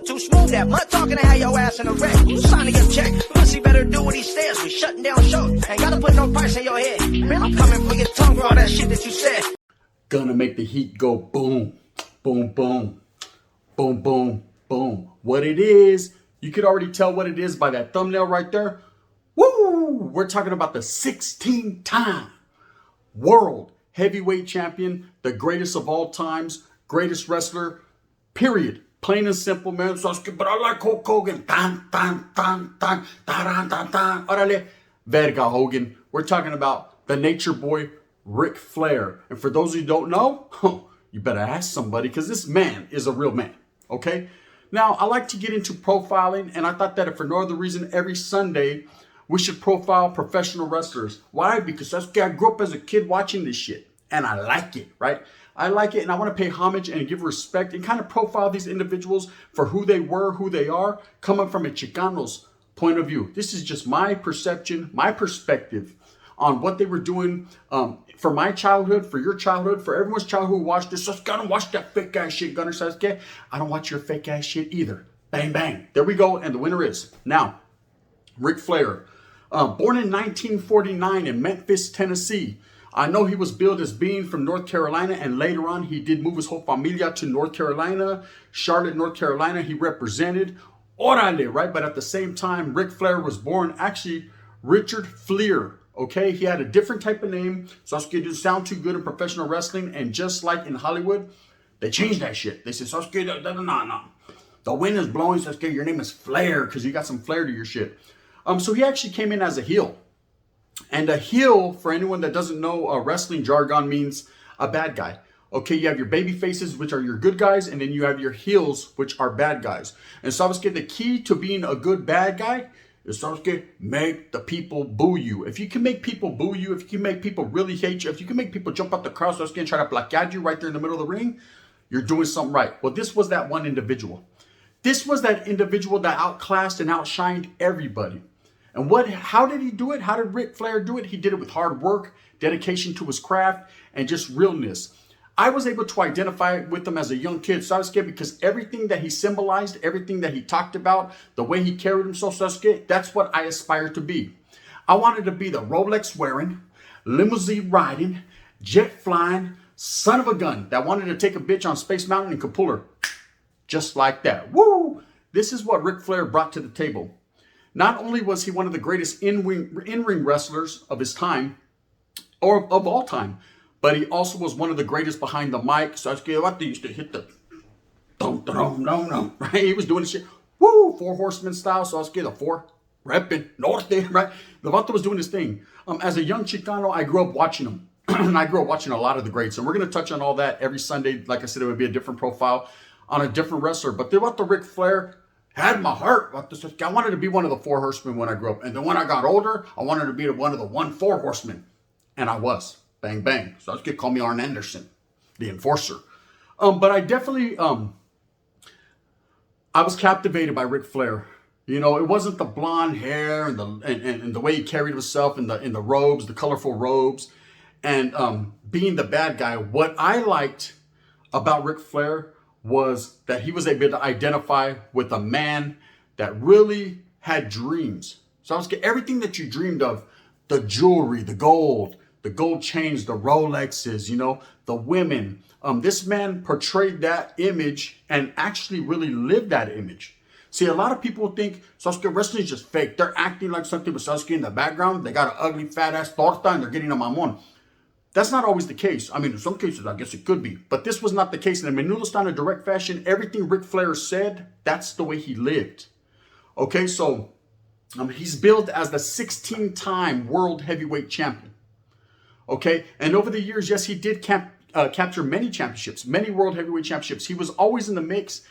Too smooth that mud talking to have your ass in a wreck. Who's signing your check? Pussy better do what he says. We shutting down shows. Ain't gotta put no price in your head. Man, I'm coming for your tongue for all that shit that you said. Gonna make the heat go boom, boom, boom, boom, boom, boom. What it is, you could already tell what it is by that thumbnail right there. Woo! We're talking about the 16-time world heavyweight champion, the greatest of all times, greatest wrestler, period. Plain and simple, man. But I like Hulk Hogan. Tan, tan, tan, tan, tan, tan, tan. Orale. Verga Hogan. We're talking about the nature boy, Ric Flair. And for those who don't know, you better ask somebody, because this man is a real man. Okay? Now, I like to get into profiling, and I thought that if for no other reason, every Sunday, we should profile professional wrestlers. Why? Because I grew up as a kid watching this shit, and I like it, right? I like it, and I want to pay homage and give respect and kind of profile these individuals for who they were, who they are, coming from a Chicano's point of view. This is just my perception, my perspective on what they were doing for my childhood, for your childhood, for everyone's childhood who watched this. Just gotta watch that fake ass shit, Gunner Sasuke. I don't watch your fake ass shit either. Bang, bang. There we go, and the winner is. Now, Ric Flair, born in 1949 in Memphis, Tennessee. I know he was billed as being from North Carolina, and later on he did move his whole familia to North Carolina. Charlotte, North Carolina, he represented. Orale, right? But at the same time, Ric Flair was born actually Richard Flair. Okay, he had a different type of name. Sasuke didn't sound too good in professional wrestling, and just like in Hollywood, they changed that shit. They said, Sasuke, no. The wind is blowing, Sasuke, your name is Flair, because you got some flair to your shit. So he actually came in as a heel. And a heel, for anyone that doesn't know wrestling jargon, means a bad guy. Okay, you have your baby faces, which are your good guys, and then you have your heels, which are bad guys. And Sasuke, the key to being a good bad guy is, Sasuke, make the people boo you. If you can make people boo you, if you can make people really hate you, if you can make people jump out the crowd, Sasuke, and try to blockade you right there in the middle of the ring, you're doing something right. Well, this was that one individual. This was that individual that outclassed and outshined everybody. And how did he do it? How did Ric Flair do it? He did it with hard work, dedication to his craft, and just realness. I was able to identify with him as a young kid, Sasuke, because everything that he symbolized, everything that he talked about, the way he carried himself, Sasuke, that's what I aspired to be. I wanted to be the Rolex wearing, limousine riding, jet flying, son of a gun that wanted to take a bitch on Space Mountain and could pull her just like that. Woo! This is what Ric Flair brought to the table. Not only was he one of the greatest in-ring wrestlers of his time, or of all time, but he also was one of the greatest behind the mic. Sasuke used to hit the dum, right? He was doing this shit, woo, Four Horsemen style. Sasuke, the four, repping, norte, right? The Vato was doing his thing. As a young Chicano, I grew up watching him. And I grew up watching a lot of the greats. And we're going to touch on all that every Sunday. Like I said, it would be a different profile on a different wrestler. But the Vato Ric Flair had my heart. I wanted to be one of the Four Horsemen when I grew up. And then when I got older, I wanted to be one of the Four Horsemen. And I was. Bang, bang. So I was going to call me Arn Anderson, the enforcer. But I definitely, I was captivated by Ric Flair. You know, it wasn't the blonde hair and the way he carried himself in the robes, the colorful robes, and being the bad guy. What I liked about Ric Flair was that he was able to identify with a man that really had dreams. So I was getting everything that you dreamed of, the jewelry, the gold chains, the Rolexes, you know, the women. This man portrayed that image and actually really lived that image. See, a lot of people think Sasuke wrestling is just fake. They're acting like something with Sasuke in the background. They got an ugly fat ass torta and they're getting a mamon. That's not always the case. I mean, in some cases, I guess it could be. But this was not the case. And in Menudo a direct fashion, everything Ric Flair said, that's the way he lived. Okay, so he's billed as the 16-time world heavyweight champion. Okay, and over the years, yes, he did capture many championships, many world heavyweight championships. He was always in the mix.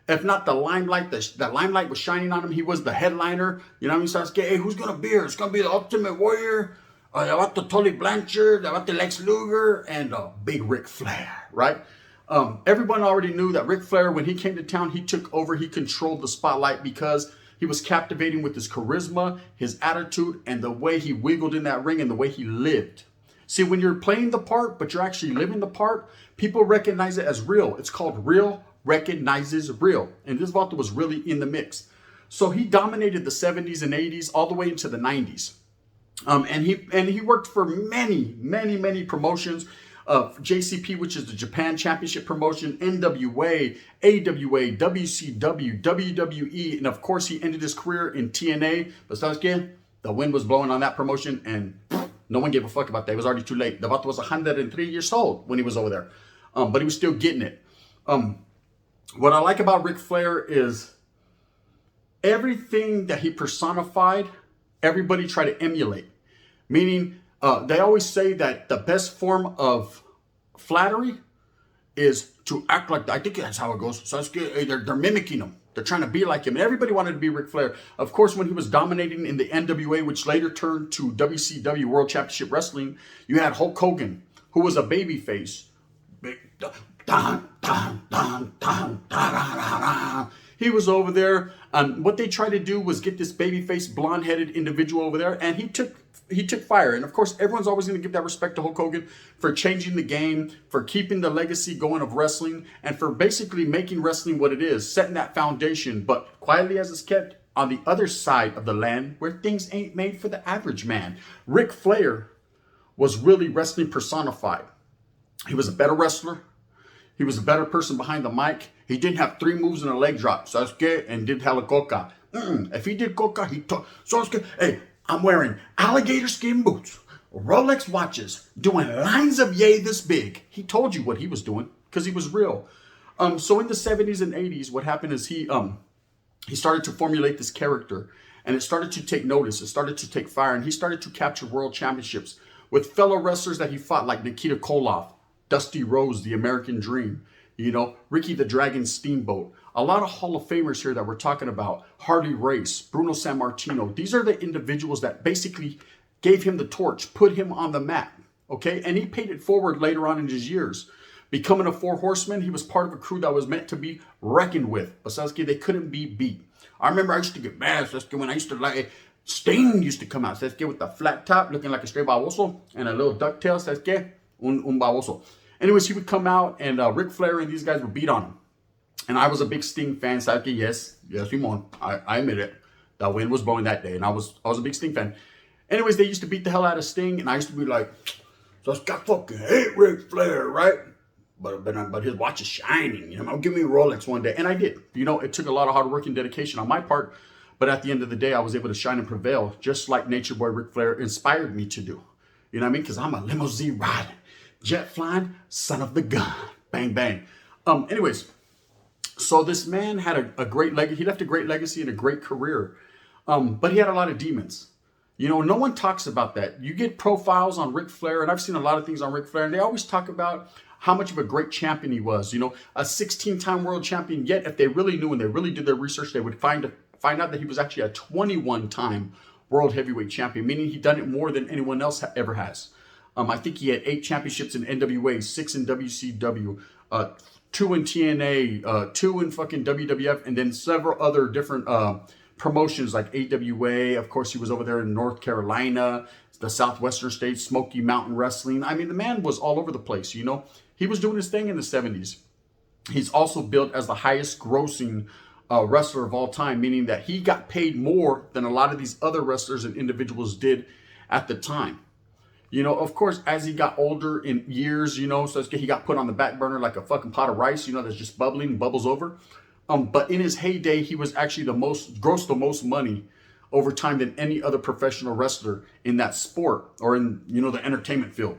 If not the limelight, the limelight was shining on him. He was the headliner. You know what I mean? Sasuke, hey, who's going to be here? It's going to be the Ultimate Warrior. I want the Tully Blanchard, I want the Lex Luger, and big Ric Flair, right? Everyone already knew that Ric Flair, when he came to town, he took over, he controlled the spotlight because he was captivating with his charisma, his attitude, and the way he wiggled in that ring and the way he lived. See, when you're playing the part, but you're actually living the part, people recognize it as real. It's called real recognizes real. And this Vato was really in the mix. So he dominated the 70s and 80s all the way into the 90s. And he worked for many promotions. JCP, which is the Japan Championship promotion, NWA, AWA, WCW, WWE, and of course he ended his career in TNA. But ¿sabes qué? The wind was blowing on that promotion, and no one gave a fuck about that. It was already too late. The Vato was 103 years old when he was over there, but he was still getting it. What I like about Ric Flair is everything that he personified, everybody tried to emulate. Meaning, they always say that the best form of flattery is to act like, I think that's how it goes. So they're mimicking him. They're trying to be like him. And everybody wanted to be Ric Flair. Of course, when he was dominating in the NWA, which later turned to WCW, World Championship Wrestling, you had Hulk Hogan, who was a babyface. He was over there. What they tried to do was get this babyface, blonde-headed individual over there, and he took fire. And of course, everyone's always going to give that respect to Hulk Hogan for changing the game, for keeping the legacy going of wrestling, and for basically making wrestling what it is, setting that foundation. But quietly as it's kept, on the other side of the land, where things ain't made for the average man, Ric Flair was really wrestling personified. He was a better wrestler. He was a better person behind the mic. He didn't have 3 moves and a leg drop, Sasuke, and did hella coca. If he did coca, he took Sasuke. Hey, I'm wearing alligator skin boots, Rolex watches, doing lines of yay this big. He told you what he was doing because he was real. So in the 70s and 80s, what happened is he started to formulate this character, and it started to take notice. It started to take fire, and he started to capture world championships with fellow wrestlers that he fought, like Nikita Koloff, Dusty Rhodes, the American Dream, Ricky the Dragon Steamboat. A lot of Hall of Famers here that we're talking about. Harley Race, Bruno Sammartino. These are the individuals that basically gave him the torch, put him on the map, okay? And he paid it forward later on in his years. Becoming a 4 horseman, he was part of a crew that was meant to be reckoned with. But Sasuke, they couldn't be beat. I remember I used to get mad, Sasuke, when I used to like, Sting used to come out, Sasuke, with the flat top, looking like a straight baboso, and a little ducktail, Sasuke, un baboso. Anyways, he would come out, and Ric Flair and these guys would beat on him. And I was a big Sting fan, Sasuke. Yes, Simon. I admit it. The wind was blowing that day, and I was a big Sting fan. Anyways, they used to beat the hell out of Sting, and I used to be like, Sasuke, I fucking hate Ric Flair, right? But his watch is shining. Give me a Rolex one day, and I did. It took a lot of hard work and dedication on my part, but at the end of the day, I was able to shine and prevail, just like Nature Boy Ric Flair inspired me to do. You know what I mean? Because I'm a limousine riding, jet flying, son of the gun. Bang, bang. Anyways, so this man had a great legacy. He left a great legacy and a great career. But he had a lot of demons. No one talks about that. You get profiles on Ric Flair, and I've seen a lot of things on Ric Flair, and they always talk about how much of a great champion he was. A 16-time world champion. Yet, if they really knew and they really did their research, they would find out that he was actually a 21-time world heavyweight champion, meaning he done it more than anyone else ever has. I think he had 8 championships in NWA, 6 in WCW, 2 in TNA, 2 in fucking WWF, and then several other different promotions like AWA. Of course, he was over there in North Carolina, the Southwestern states, Smoky Mountain Wrestling. I mean, the man was all over the place, He was doing his thing in the 70s. He's also built as the highest grossing wrestler of all time, meaning that he got paid more than a lot of these other wrestlers and individuals did at the time. Of course, as he got older in years, so he got put on the back burner like a fucking pot of rice, that's just bubbling and bubbles over. But in his heyday, he was actually grossed the most money over time than any other professional wrestler in that sport or in, the entertainment field.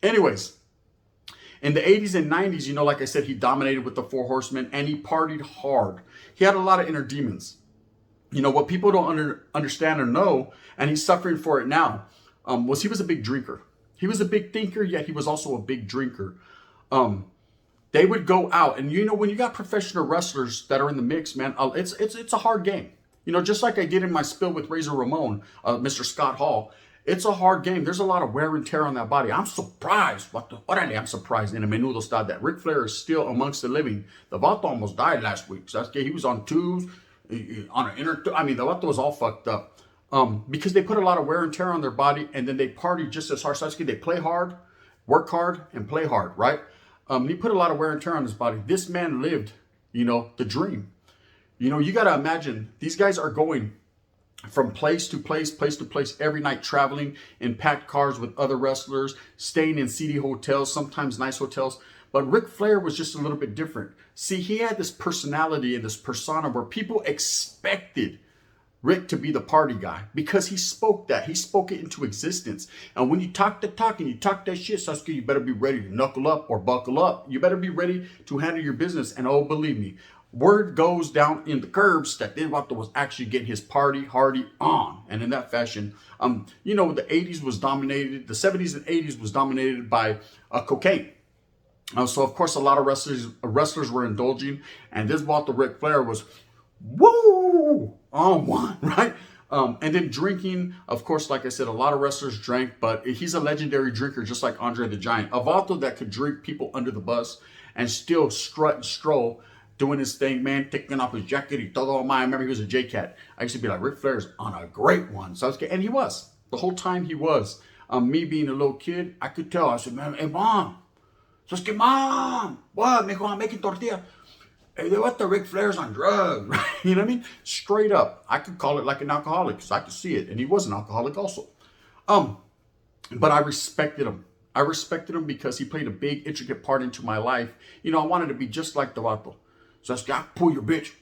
Anyways, in the 80s and 90s, like I said, he dominated with the 4 horsemen and he partied hard. He had a lot of inner demons. What people don't understand or know, and he's suffering for it now, was he was a big drinker. He was a big thinker, yet he was also a big drinker. They would go out, and when you got professional wrestlers that are in the mix, man, it's a hard game. Just like I did in my spill with Razor Ramon, Mr. Scott Hall, it's a hard game. There's a lot of wear and tear on that body. I'm surprised. I'm surprised in a menudo style that Ric Flair is still amongst the living. The Vato almost died last week. So he was on tubes, on an the Vato was all fucked up. Because they put a lot of wear and tear on their body, and then they party just as hard. So they play hard, work hard, and play hard, right? He put a lot of wear and tear on his body. This man lived, the dream. You got to imagine these guys are going from place to place every night, traveling in packed cars with other wrestlers, staying in seedy hotels, sometimes nice hotels. But Ric Flair was just a little bit different. See, he had this personality and this persona where people expected Rick to be the party guy because he spoke that. He spoke it into existence. And when you talk the talk and you talk that shit, Sasuke, you better be ready to knuckle up or buckle up. You better be ready to handle your business. And oh, believe me, word goes down in the curbs that Denvato was actually getting his party hardy on. And in that fashion, the 80s was dominated, the 70s and 80s was dominated by cocaine. So, of course, a lot of wrestlers were indulging. And this Denvato Ric Flair was, woo, on one, right? And then drinking, of course, like I said, a lot of wrestlers drank, but he's a legendary drinker, just like Andre the Giant. A Vato that could drink people under the bus and still strut and stroll, doing his thing, man, taking off his jacket. He todo mal. I remember he was a J-Cat. I used to be like, Ric Flair's on a great one. So I was, and he was. The whole time he was. Me being a little kid, I could tell. I said, man, hey, mom. So I was, mom, what? Mijo, I'm making tortilla. Hey, what the Ric Flair's on drugs, right? You know what I mean? Straight up. I could call it like an alcoholic because I could see it. And he was an alcoholic also. But I respected him. I respected him because he played a big, intricate part into my life. I wanted to be just like the Vato. So I said, pull your bitch.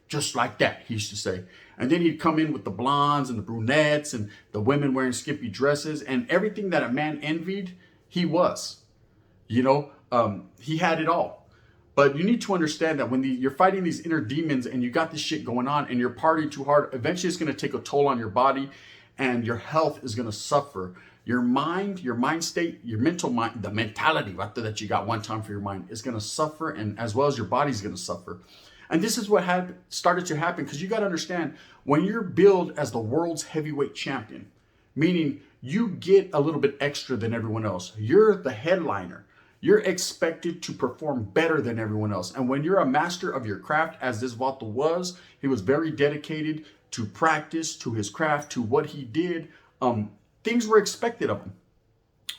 Just like that, he used to say. And then he'd come in with the blondes and the brunettes and the women wearing skimpy dresses. And everything that a man envied, he was. He had it all. But you need to understand that when you're fighting these inner demons and you got this shit going on and you're partying too hard, eventually it's going to take a toll on your body and your health is going to suffer. Your mind, your mind state, your mental mind, the mentality that you got one time for your mind is going to suffer, and as well as your body's going to suffer. And this is what started to happen because you got to understand when you're billed as the world's heavyweight champion, meaning you get a little bit extra than everyone else. You're the headliner. You're expected to perform better than everyone else. And when you're a master of your craft, as this Vato was, he was very dedicated to practice, to his craft, to what he did. Things were expected of him.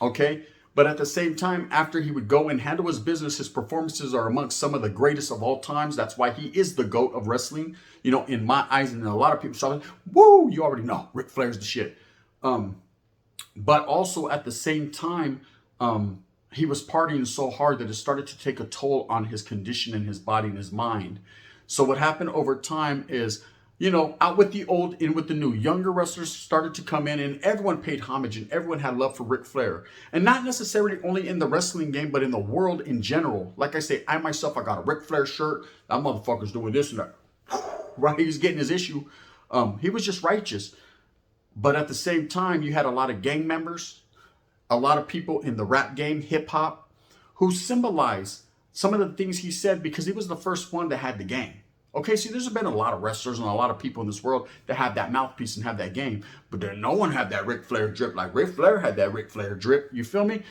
Okay? But at the same time, after he would go and handle his business, his performances are amongst some of the greatest of all times. That's why he is the GOAT of wrestling. In my eyes, and a lot of people saw it. Woo! You already know. Ric Flair's the shit. But also at the same time, he was partying so hard that it started to take a toll on his condition and his body and his mind. So what happened over time is, out with the old, in with the new. Younger wrestlers started to come in and everyone paid homage and everyone had love for Ric Flair. And not necessarily only in the wrestling game, but in the world in general. Like I say, I myself, I got a Ric Flair shirt. That motherfucker's doing this and that. Right? He's getting his issue. He was just righteous. But at the same time, you had a lot of gang members, a lot of people in the rap game, hip hop, who symbolize some of the things he said because he was the first one that had the game. Okay, see, there's been a lot of wrestlers and a lot of people in this world that have that mouthpiece and have that game, but then no one had that Ric Flair drip like Ric Flair had that Ric Flair drip. You feel me?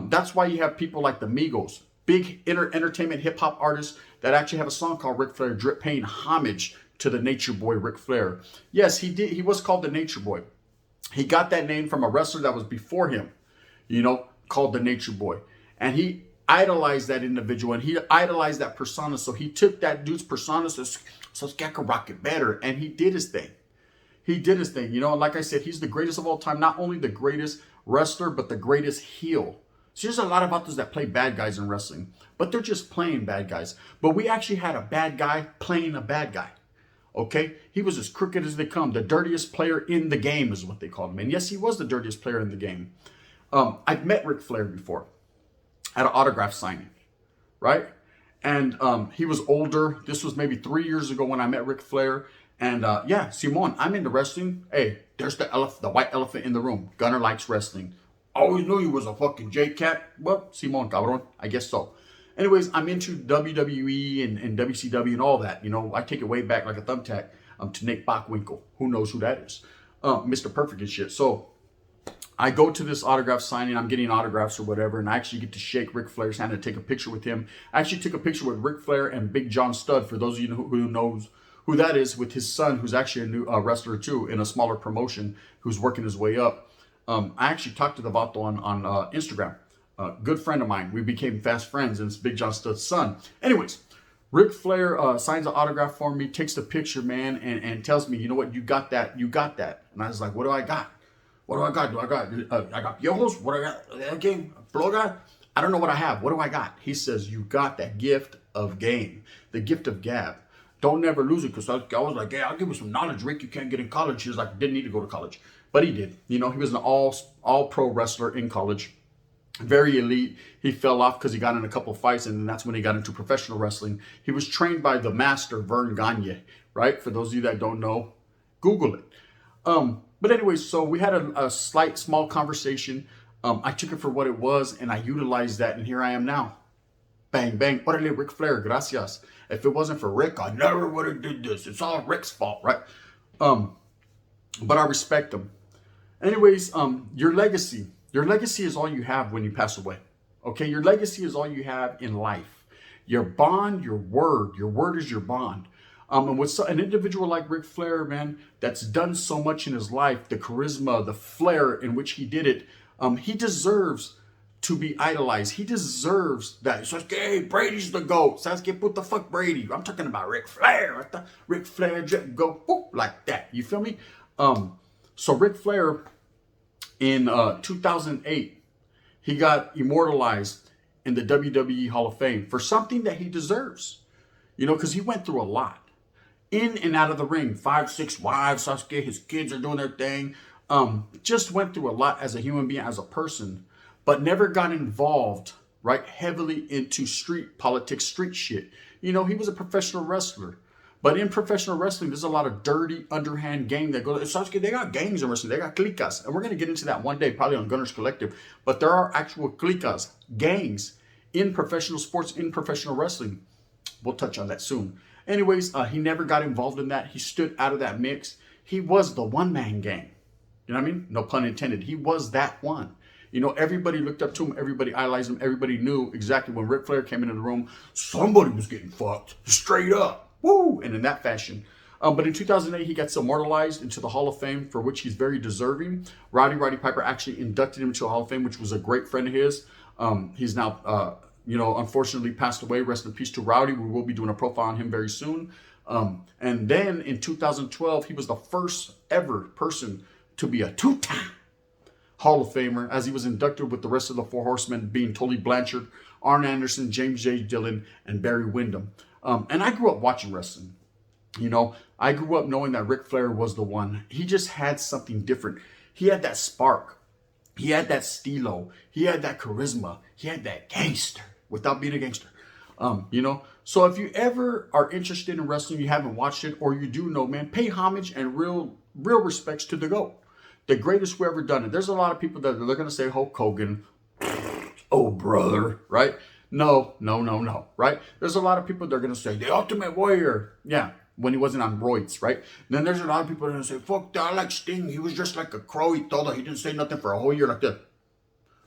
That's why you have people like the Migos, big entertainment hip hop artists that actually have a song called Ric Flair Drip, paying homage to the Nature Boy Ric Flair. Yes, he did. He was called the Nature Boy. He got that name from a wrestler that was before him, called the Nature Boy, and he idolized that individual and he idolized that persona. So he took that dude's persona, so I could rock it better. And he did his thing. He did his thing. Like I said, he's the greatest of all time. Not only the greatest wrestler, but the greatest heel. So there's a lot of others that play bad guys in wrestling, but they're just playing bad guys. But we actually had a bad guy playing a bad guy. Okay? He was as crooked as they come. The dirtiest player in the game is what they called him. And yes, he was the dirtiest player in the game. I've met Ric Flair before at an autograph signing, right? And he was older. This was maybe 3 years ago when I met Ric Flair. And Simon, I'm into wrestling. Hey, there's the white elephant in the room. Gunner likes wrestling. Always knew he was a fucking J-Cat. Well, Simon, cabrón, I guess so. Anyways, I'm into WWE and WCW and all that. I take it way back like a thumbtack to Nick Bockwinkel. Who knows who that is? Mr. Perfect and shit. So I go to this autograph signing. I'm getting autographs or whatever, and I actually get to shake Ric Flair's hand and take a picture with him. I actually took a picture with Ric Flair and Big John Studd, for those of you who knows who that is, with his son, who's actually a new wrestler too, in a smaller promotion, who's working his way up. I actually talked to the Vato on Instagram. Good friend of mine. We became fast friends, and it's Big John Stud's son. Anyways, Ric Flair signs an autograph for me, takes the picture, man, and tells me, you know what, you got that. And I was like, what do I got? What do I got? I got piojos? What I got? Okay, floga? I don't know what I have. What do I got? He says, you got that gift of game, the gift of gab. Don't never lose it, because I was like, hey, I'll give you some knowledge, Rick. You can't get in college. He was like, didn't need to go to college. But he did. You know, he was an all-pro wrestler in college. Very elite. He fell off because he got in a couple fights, and that's when he got into professional wrestling. He was trained by the master, Vern Gagne, right? For those of you that don't know, Google it. But anyways, so we had a small conversation. I took it for what it was, and I utilized that, and here I am now. Bang, bang. Orale, Ric Flair, gracias. If it wasn't for Rick, I never would have did this. It's all Rick's fault, right? But I respect him. Anyways, your legacy. Your legacy is all you have when you pass away. Okay? Your legacy is all you have in life. Your bond, your word. Your word is your bond. And with an individual like Ric Flair, man, that's done so much in his life, the charisma, the flair in which he did it, he deserves to be idolized. He deserves that. Sasuke, hey, Brady's the GOAT. Sasuke, put the fuck Brady. I'm talking about Ric Flair. Ric Flair, go whoop, like that. You feel me? So Ric Flair, in 2008, he got immortalized in the WWE Hall of Fame for something that he deserves. You know, because he went through a lot. In and out of the ring, 5, 6 wives, Sasuke, his kids are doing their thing. Just went through a lot as a human being, as a person, but never got involved, right, heavily into street politics, street shit. You know, he was a professional wrestler. But in professional wrestling, there's a lot of dirty, underhand game that goes. Sasuke, they got gangs in wrestling. They got cliques. And we're going to get into that one day, probably on Gunner's Collective. But there are actual cliques, gangs, in professional sports, in professional wrestling. We'll touch on that soon. Anyways, he never got involved in that. He stood out of that mix. He was the one-man gang. You know what I mean? No pun intended. He was that one. You know, everybody looked up to him. Everybody idolized him. Everybody knew exactly when Ric Flair came into the room, somebody was getting fucked. Straight up. Woo! And in that fashion. But in 2008, he gets immortalized into the Hall of Fame, for which he's very deserving. Roddy Piper actually inducted him into the Hall of Fame, which was a great friend of his. He's now, unfortunately passed away. Rest in peace to Rowdy. We will be doing a profile on him very soon. And then in 2012, he was the first ever person to be a two-time Hall of Famer, as he was inducted with the rest of the Four Horsemen, being Tully Blanchard, Arn Anderson, James J. Dillon, and Barry Windham. And I grew up watching wrestling. You know, I grew up knowing that Ric Flair was the one. He just had something different. He had that spark. He had that stilo. He had that charisma. He had that gangster without being a gangster. So if you ever are interested in wrestling, you haven't watched it, or you do know, man, pay homage and real respects to the GOAT. The greatest who ever done it. There's a lot of people that they're going to say Hulk Hogan. Oh, brother, right? No, right? There's a lot of people that are going to say the Ultimate Warrior. Yeah, when he wasn't on roids, right? And then there's a lot of people that are going to say, fuck that, I like Sting. He was just like a crow. He didn't say nothing for a whole year like that.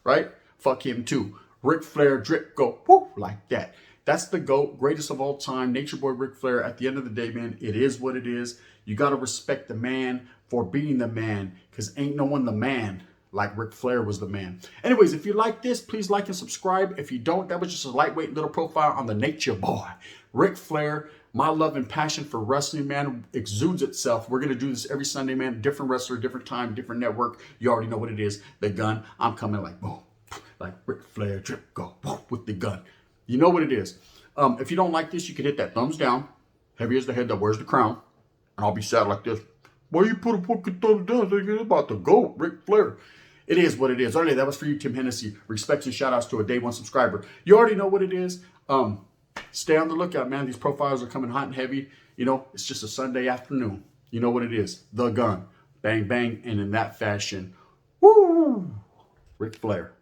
Right? Fuck him too. Ric Flair, drip, go, whoop, like that. That's the GOAT, greatest of all time, Nature Boy Ric Flair. At the end of the day, man, it is what it is. You got to respect the man for being the man, because ain't no one the man like Ric Flair was the man. Anyways, if you like this, please like and subscribe. If you don't, that was just a lightweight little profile on the Nature Boy Ric Flair. My love and passion for wrestling, man, exudes itself. We're going to do this every Sunday, man. Different wrestler, different time, different network. You already know what it is. The gun. I'm coming like, boom, like Ric Flair, drip, go, boom, with the gun. You know what it is. If you don't like this, you can hit that thumbs down. Heavy as the head that wears the crown. And I'll be sad like this. Why you put a fucking thumbs down? It's about the GOAT, Ric Flair. It is what it is. Alright, that was for you, Tim Hennessy. Respects and shout outs to a day one subscriber. You already know what it is. Stay on the lookout, man. These profiles are coming hot and heavy. You know, it's just a Sunday afternoon. You know what it is. The gun. Bang, bang. And in that fashion, woo! Ric Flair.